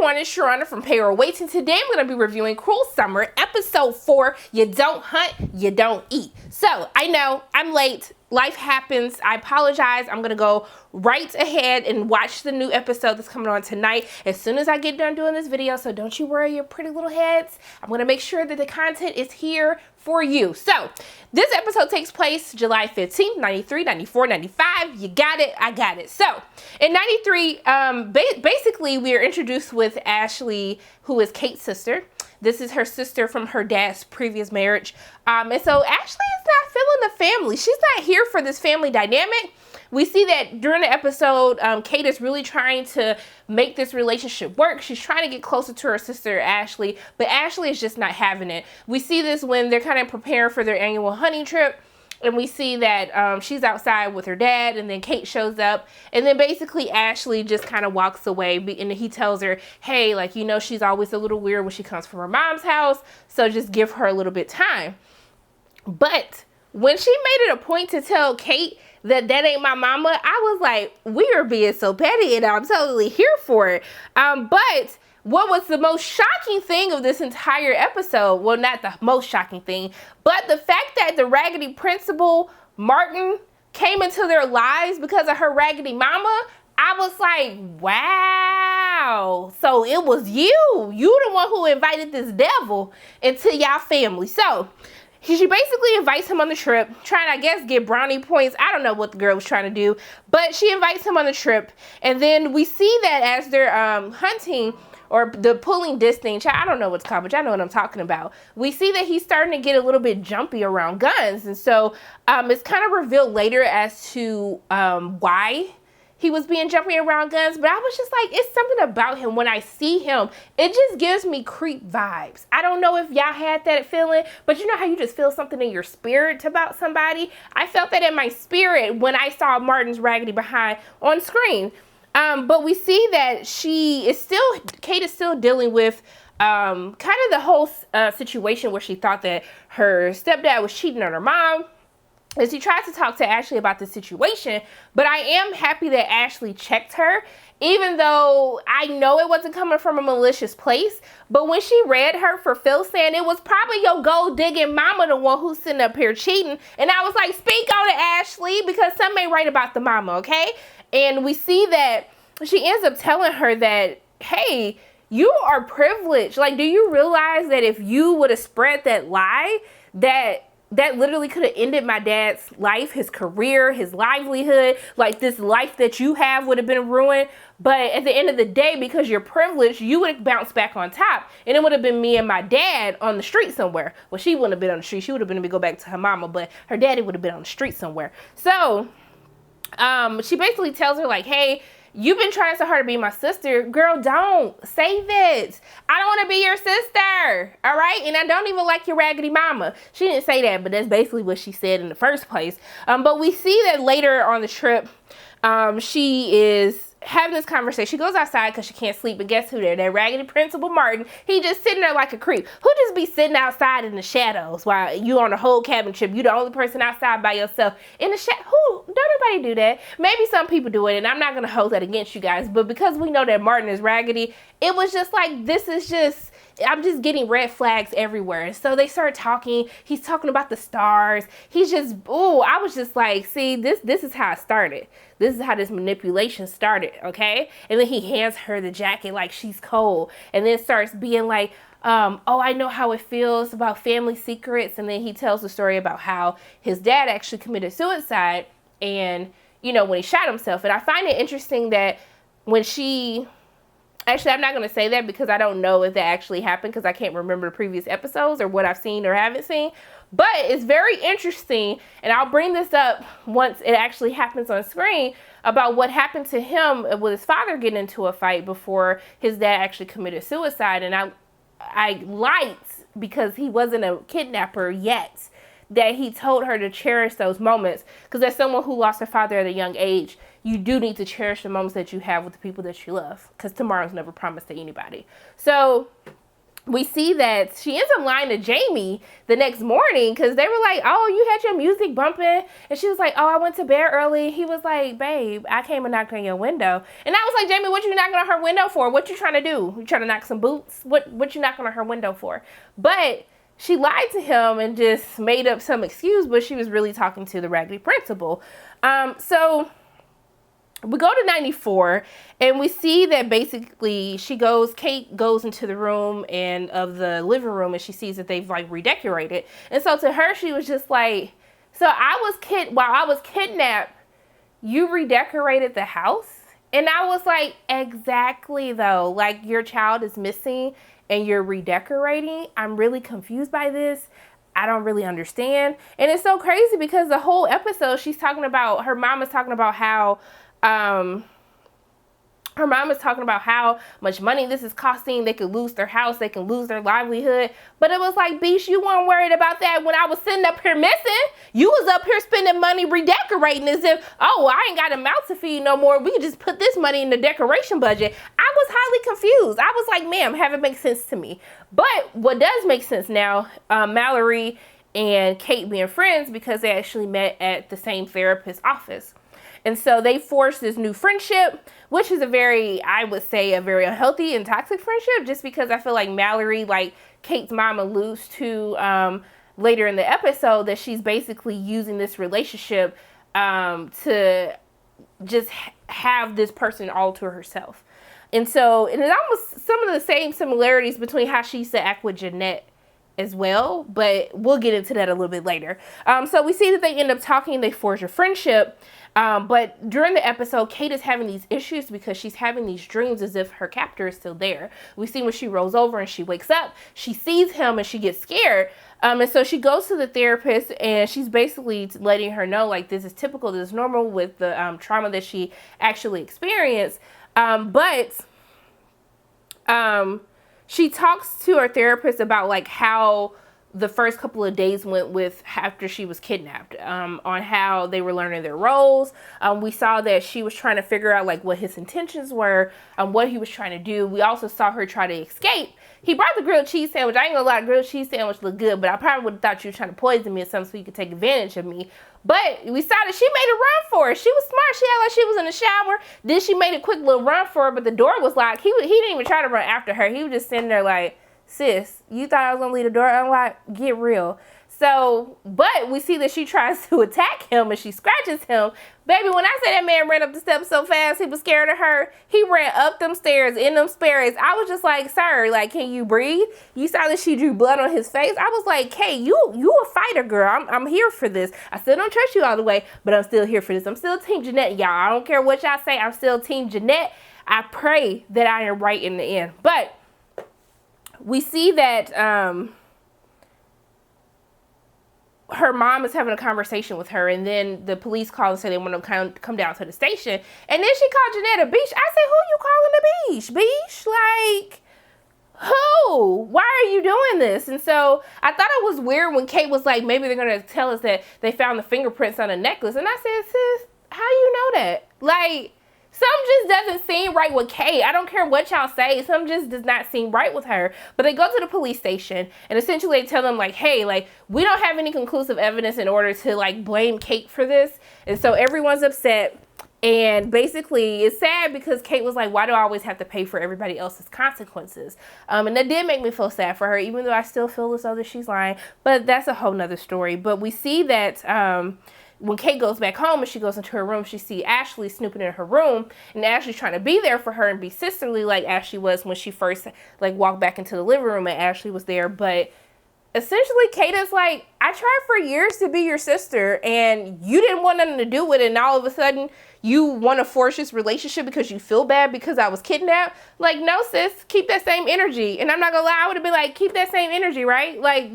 everyone, it's Sharona from Payroll Waits, and today I'm going to be reviewing Cruel Summer, episode 4, You Don't Hunt, You Don't Eat. So, I know, I'm late, life happens, I apologize, I'm going to go right ahead and watch the new episode that's coming on tonight as soon as I get done doing this video, so don't you worry your pretty little heads, I'm going to make sure that the content is here for you. So, this episode takes place July 15th, 93, 94, 95, you got it, I got it. So, in 93, basically we are introduced with Ashley, who is Kate's sister. This is her sister from her dad's previous marriage. And so Ashley is not feeling the family. She's not here for this family dynamic. We see that during the episode, Kate is really trying to make this relationship work. She's trying to get closer to her sister, Ashley, but Ashley is just not having it. We see this when they're kind of preparing for their annual hunting trip. And we see that she's outside with her dad, and then Kate shows up, and then basically Ashley just kind of walks away, and he tells her, hey, like, you know, she's always a little weird when she comes from her mom's house, so just give her a little bit of time. But when she made it a point to tell Kate that ain't my mama, I was like, we are being so petty, and I'm totally here for it. But what was the most shocking thing of this entire episode, well, not the most shocking thing, but the fact that the raggedy principal, Martin, came into their lives because of her raggedy mama, I was like, wow. So it was you the one who invited this devil into y'all family. So she basically invites him on the trip, trying to, I guess, get brownie points. I don't know what the girl was trying to do, but she invites him on the trip. And then we see that as they're hunting, or the pulling disc thing, I don't know what's called, but y'all know what I'm talking about. We see that he's starting to get a little bit jumpy around guns. And so it's kind of revealed later as to why he was being jumpy around guns. But I was just like, it's something about him. When I see him, it just gives me creep vibes. I don't know if y'all had that feeling, but you know how you just feel something in your spirit about somebody? I felt that in my spirit when I saw Martin's raggedy behind on screen. But we see that Kate is still dealing with kind of the whole situation where she thought that her stepdad was cheating on her mom. And she tried to talk to Ashley about the situation, but I am happy that Ashley checked her, even though I know it wasn't coming from a malicious place. But when she read her for Phil saying it was probably your gold digging mama the one who's sitting up here cheating, and I was like, speak on it, Ashley, because something ain't right about the mama, okay? And we see that she ends up telling her that, hey, you are privileged. Like, do you realize that if you would have spread that lie, that literally could have ended my dad's life, his career, his livelihood, like this life that you have would have been ruined. But at the end of the day, because you're privileged, you would have bounced back on top, and it would have been me and my dad on the street somewhere. Well, she wouldn't have been on the street. She would have been able to go back to her mama, but her daddy would have been on the street somewhere. So she basically tells her like, hey, you've been trying so hard to be my sister. Girl, don't. Save it. I don't want to be your sister. All right? And I don't even like your raggedy mama. She didn't say that, but that's basically what she said in the first place. But we see that later on the trip, she is having this conversation. She goes outside because she can't sleep, but guess who there? That raggedy principal Martin. He just sitting there like a creep. Who just be sitting outside in the shadows while you on a whole cabin trip? You the only person outside by yourself in the shadow. Who? Don't nobody do that. Maybe some people do it, and I'm not gonna hold that against you guys, but because we know that Martin is raggedy, it was just like, this is just, I'm just getting red flags everywhere. And so they start talking. He's talking about the stars. He's just, oh, I was just like, see, this is how it started. This is how this manipulation started, okay? And then he hands her the jacket like she's cold, and then starts being like, oh, I know how it feels about family secrets. And then he tells the story about how his dad actually committed suicide, and, you know, when he shot himself. And I find it interesting that when she, actually, I'm not going to say that because I don't know if that actually happened, because I can't remember the previous episodes or what I've seen or haven't seen. But it's very interesting, and I'll bring this up once it actually happens on screen, about what happened to him with his father getting into a fight before his dad actually committed suicide. And I liked, because he wasn't a kidnapper yet, that he told her to cherish those moments. Because as someone who lost her father at a young age, you do need to cherish the moments that you have with the people that you love, because tomorrow's never promised to anybody. So we see that she ends up lying to Jamie the next morning because they were like, oh, you had your music bumping. And she was like, oh, I went to bed early. He was like, babe, I came and knocked on your window. And I was like, Jamie, what you knocking on her window for? What you trying to do? You trying to knock some boots? What you knocking on her window for? But she lied to him and just made up some excuse, but she was really talking to the raggedy principal. So we go to 94 and we see that basically Kate goes into the room and of the living room and she sees that they've like redecorated. And so to her, she was just like, so while I was kidnapped, you redecorated the house? And I was like, exactly though, like your child is missing and you're redecorating. I'm really confused by this. I don't really understand. And it's so crazy because the whole episode, her mom is talking about how her mom is talking about how much money this is costing. They could lose their house. They can lose their livelihood. But it was like, Beach, you weren't worried about that when I was sitting up here missing. You was up here spending money redecorating as if, oh, I ain't got a mouth to feed no more. We can just put this money in the decoration budget. I was highly confused. I was like, ma'am, have it make sense to me. But what does make sense now, Mallory and Kate being friends because they actually met at the same therapist's office. And so they forced this new friendship, which is I would say a very unhealthy and toxic friendship, just because I feel like Mallory, like Kate's mom alludes to later in the episode, that she's basically using this relationship to just have this person all to herself. And so it is almost some of the same similarities between how she used to act with Jeanette as well, but we'll get into that a little bit later. So we see that they end up talking, they forge a friendship. But during the episode, Kate is having these issues because she's having these dreams as if her captor is still there. We see when she rolls over and she wakes up, she sees him and she gets scared. And so she goes to the therapist and she's basically letting her know, like, this is typical, this is normal with the trauma that she actually experienced. She talks to her therapist about like how the first couple of days went with after she was kidnapped, on how they were learning their roles. We saw that she was trying to figure out like what his intentions were, what he was trying to do. We also saw her try to escape. He brought the grilled cheese sandwich. I ain't gonna lie, grilled cheese sandwich looked good, but I probably would have thought you were trying to poison me or something so you could take advantage of me. But we saw that she made a run for it. She was smart. She acted like she was in the shower. Then she made a quick little run for it, but the door was locked. He didn't even try to run after her. He was just sitting there like, sis, you thought I was gonna leave the door unlocked? Get real. So, but we see that she tries to attack him and she scratches him. Baby, when I say that man ran up the steps so fast, he was scared of her. He ran up them stairs, in them stairs. I was just like, sir, like, can you breathe? You saw that she drew blood on his face. I was like, Kay, you a fighter, girl. I'm here for this. I still don't trust you all the way, but I'm still here for this. I'm still Team Jeanette, y'all. I don't care what y'all say. I'm still Team Jeanette. I pray that I am right in the end. But we see that her mom is having a conversation with her, and then the police call and say they want to come down to the station. And then she called Jeanette a beach. I said, who you calling a beach? Beach? Like, who? Why are you doing this? And so I thought it was weird when Kate was like, maybe they're going to tell us that they found the fingerprints on a necklace. And I said, sis, how you know that? Like, something just doesn't seem right with Kate. I don't care what y'all say. Something just does not seem right with her. But they go to the police station and essentially they tell them like, hey, like, we don't have any conclusive evidence in order to like blame Kate for this. And so everyone's upset. And basically it's sad because Kate was like, why do I always have to pay for everybody else's consequences? And that did make me feel sad for her, even though I still feel as though that she's lying. But that's a whole nother story. But we see that when Kate goes back home and she goes into her room, she sees Ashley snooping in her room, and Ashley's trying to be there for her and be sisterly like Ashley was when she first like walked back into the living room and Ashley was there. But essentially Kate is like, I tried for years to be your sister and you didn't want nothing to do with it, and all of a sudden you want to force this relationship because you feel bad because I was kidnapped. Like, no, sis, keep that same energy. And I'm not gonna lie, I would have been like, keep that same energy, right? Like,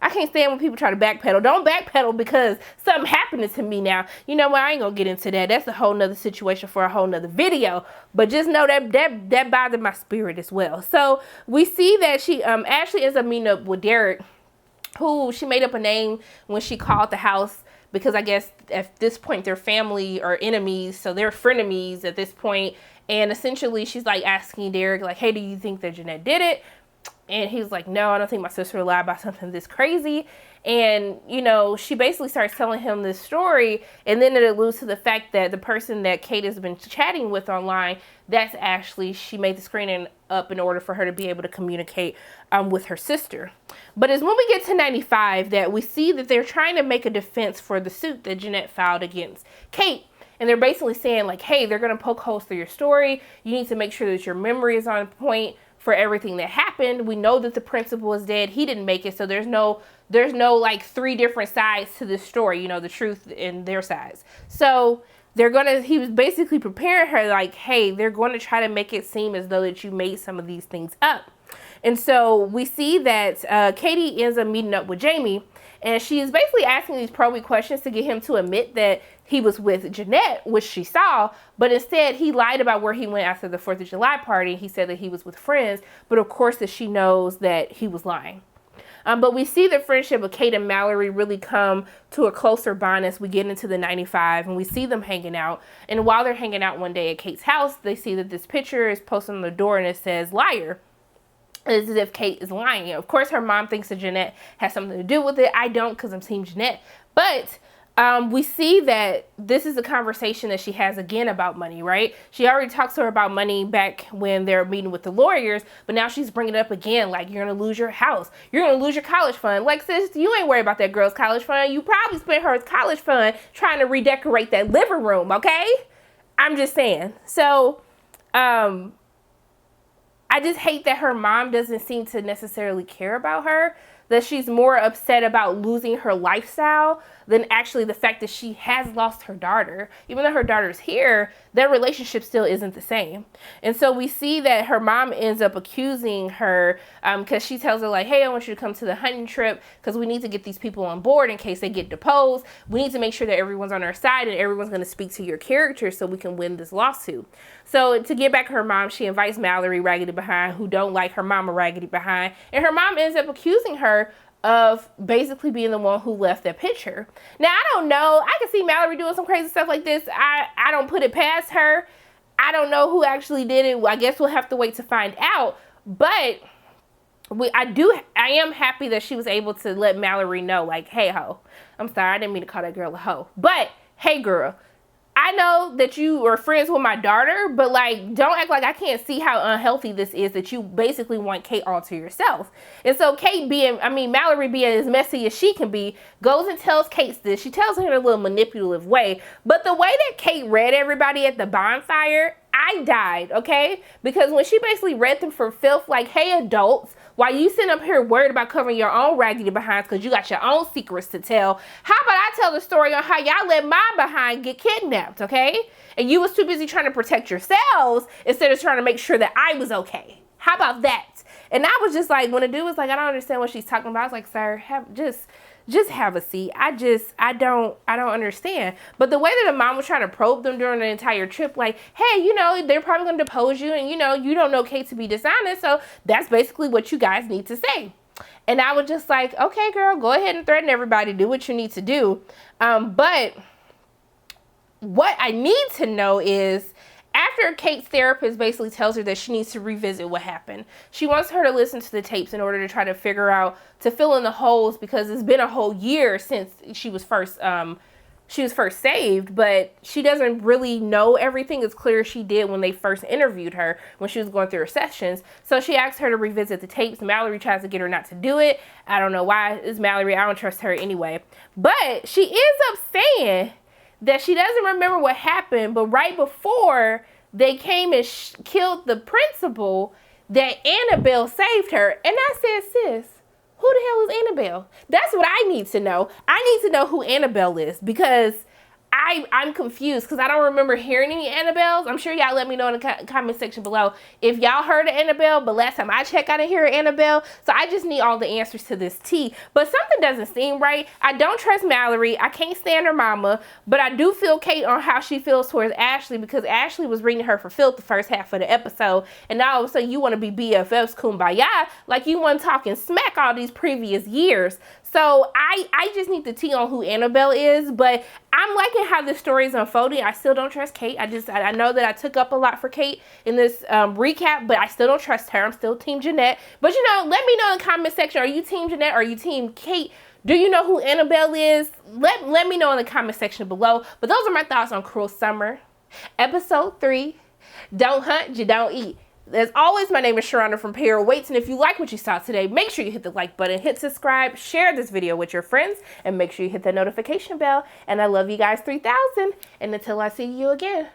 I can't stand when people try to backpedal. Don't backpedal because something happened to me now. You know what? I ain't gonna get into that. That's a whole nother situation for a whole nother video. But just know that bothered my spirit as well. So we see that Ashley ends up meeting up with Derek, who she made up a name when she called the house, because I guess at this point their family are enemies, so they're frenemies at this point. And essentially she's like asking Derek like, hey, do you think that Jeanette did it? And he was like, no, I don't think my sister would lie about something this crazy. And, you know, she basically starts telling him this story. And then it alludes to the fact that the person that Kate has been chatting with online, that's Ashley. She made the screening up in order for her to be able to communicate with her sister. But it's when we get to 95 that we see that they're trying to make a defense for the suit that Jeanette filed against Kate. And they're basically saying like, hey, they're going to poke holes through your story. You need to make sure that your memory is on point for everything that happened. We know that the principal is dead. He didn't make it. So there's no like 3 different sides to this story, you know, the truth and their sides. So he was basically preparing her like, hey, they're going to try to make it seem as though that you made some of these things up. And so we see that Katie ends up meeting up with Jamie, and she is basically asking these probing questions to get him to admit that he was with Jeanette, which she saw, but instead he lied about where he went after the 4th of July party. He said that he was with friends, but of course that she knows that he was lying. But we see the friendship of Kate and Mallory really come to a closer bond as we get into the 95, and we see them hanging out. And while they're hanging out one day at Kate's house, they see that this picture is posted on the door and it says liar. It's as if Kate is lying. Of course, her mom thinks that Jeanette has something to do with it. I don't, because I'm Team Jeanette. But we see that this is a conversation that she has again about money, right? She already talks to her about money back when they're meeting with the lawyers, but now she's bringing it up again, like, you're going to lose your house. You're going to lose your college fund. Like, sis, you ain't worried about that girl's college fund. You probably spent her college fund trying to redecorate that living room, okay? I'm just saying. So, I just hate that her mom doesn't seem to necessarily care about her, that she's more upset about losing her lifestyle than actually the fact that she has lost her daughter. Even though her daughter's here, their relationship still isn't the same. And so we see that her mom ends up accusing her because she tells her like, hey, I want you to come to the hunting trip because we need to get these people on board in case they get deposed. We need to make sure that everyone's on our side and everyone's going to speak to your character so we can win this lawsuit. So to get back at her mom, she invites Mallory Raggedy Behind, who don't like her mama Raggedy Behind. And her mom ends up accusing her of basically being the one who left that picture. Now, I don't know. I can see Mallory doing some crazy stuff like this. I don't put it past her. I don't know who actually did it. I guess we'll have to wait to find out. But I am happy that she was able to let Mallory know, like, hey, ho. I'm sorry, I didn't mean to call that girl a hoe. But, hey, girl. I know that you are friends with my daughter, but like, don't act like I can't see how unhealthy this is that you basically want Kate all to yourself. And so Mallory being as messy as she can be, goes and tells Kate this. She tells her in a little manipulative way, but the way that Kate read everybody at the bonfire, I died, okay? Because when she basically read them for filth, like, hey, adults, while you sitting up here worried about covering your own raggedy behinds because you got your own secrets to tell, how about I tell the story on how y'all let my behind get kidnapped, okay? And you was too busy trying to protect yourselves instead of trying to make sure that I was okay. How about that? And I was just like, when the dude was like, I don't understand what she's talking about, I was like, sir, just have a seat. I don't understand. But the way that the mom was trying to probe them during the entire trip, like, hey, you know, they're probably going to depose you and, you know, you don't know Kate to be dishonest. So that's basically what you guys need to say. And I was just like, okay, girl, go ahead and threaten everybody. Do what you need to do. But what I need to know is, after Kate's therapist basically tells her that she needs to revisit what happened, she wants her to listen to the tapes in order to try to figure out, to fill in the holes, because it's been a whole year since she was first saved, but she doesn't really know everything as clear as she did when they first interviewed her when she was going through her sessions. So she asks her to revisit the tapes. Mallory tries to get her not to do it. I don't know why. It's Mallory. I don't trust her anyway. But she ends up saying that she doesn't remember what happened, but right before they came and killed the principal, that Annabelle saved her. And I said, sis, who the hell is Annabelle? That's what I need to know. I need to know who Annabelle is, because I'm confused, because I don't remember hearing any Annabelles. I'm sure y'all let me know in the comment section below if y'all heard of Annabelle, but last time I checked, I didn't hear Annabelle. So I just need all the answers to this tea. But something doesn't seem right. I don't trust Mallory. I can't stand her mama, but I do feel Kate on how she feels towards Ashley, because Ashley was reading her for filth the first half of the episode, and now all of a sudden you want to be BFFs, kumbaya, like you weren't talking smack all these previous years. So I just need the tea on who Annabelle is, but I'm liking how this story is unfolding. I still don't trust Kate. I know that I took up a lot for Kate in this recap, but I still don't trust her. I'm still Team Jeanette. But you know, let me know in the comment section, are you Team Jeanette or are you Team Kate? Do you know who Annabelle is? Let me know in the comment section below. But those are my thoughts on Cruel Summer, episode 3. Don't hunt, you don't eat. As always, my name is Sharonda from Payroll Waits, and if you like what you saw today, make sure you hit the like button, hit subscribe, share this video with your friends, and make sure you hit the notification bell. And I love you guys 3000, and until I see you again,